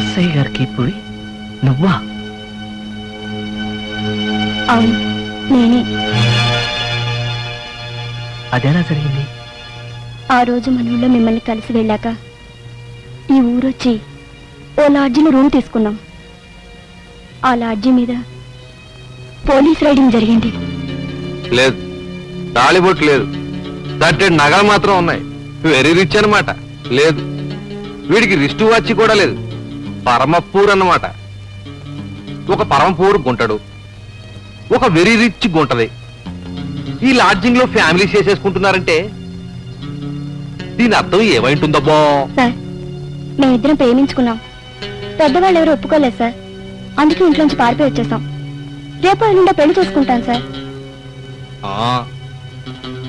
SI గారికి పోయి నువ్వా? అవును, నేనే. అదెలా జరిగింది? ఆ రోజు మన ఊళ్ళో మిమ్మల్ని కలిసి వెళ్ళాక ఈ ఊరొచ్చి ఓ లాడ్జిలో రూమ్ తీసుకున్నాం. ఆ లాడ్జి మీద పోలీస్ రైడింగ్ జరిగింది. లేదు, తాళిబొట్టు లేదు, దట్టెడ్ నగలు మాత్రం ఉన్నాయి. వెరీ రిచ్ అనమాట. లేదు, వీడికి రిస్టు వాచి కూడా లేదు. పరమపూర్ అన్నమాట. ఒక పరమపూర్ గుంటడు, ఒక వెరీ రిచ్ గుంటది. ఈ లాడ్జింగ్ లో ఫ్యామిలీ చేసేసుకుంటున్నారంటే దీని అర్థం ఏమైంటుందబ్బో? సార్, మేమిద్దరం ప్రేమించుకున్నాం. పెద్దవాళ్ళు ఎవరు ఒప్పుకోలేదు సార్. అందుకే ఇంట్లోంచి పారిపోయి వచ్చేసాం. రేపు ఎల్లుండా పెళ్లి చేసుకుంటాను సార్.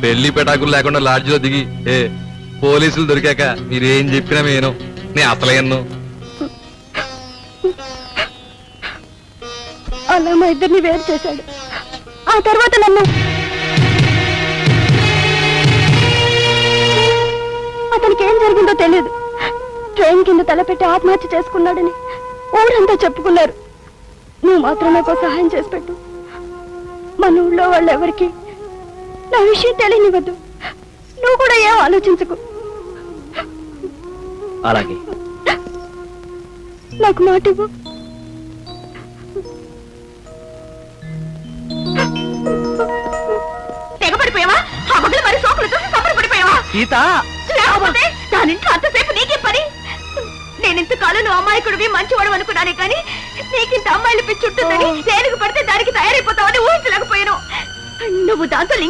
పెళ్లి పెటాకులు లేకుండా లాడ్జిలో దిగి పోలీసులు దొరికాక మీరేం చెప్పినా నేను అసలు అలా మా ఇద్దరిని వేరు చేశాడు. ఆ తర్వాత నన్ను అతనికి ఏం జరిగిందో తెలియదు. ట్రైన్ కింద తలపెట్టి ఆత్మహత్య చేసుకున్నాడని ఊరంతా చెప్పుకున్నారు. నువ్వు మాత్రం నాకు సహాయం చేసి పెట్టు. మన ఊళ్ళో వాళ్ళు ఎవరికి నా విషయం తెలియనివ్వద్దు. నువ్వు కూడా ఏం ఆలోచించకు. అలాగే. నాకు మాట ఇవ్వు. తెగపడిపోయావా? ఆ బదులు మరి సోకులు చూసి సంబరపడిపోయావా? సీత, లేకపోతే దానింట్లో అంతసేపు నీకే పని. నేనింతకాలం నువ్వు అమ్మాయికుడివి మంచివాడు అనుకున్నానే కానీ నీకింత అమ్మాయిలు పిచ్చుంటుందని దేనికి పడితే దానికి తయారైపోతావని ఊహించలేకపోయాను. నువ్వు దాంతో లింక్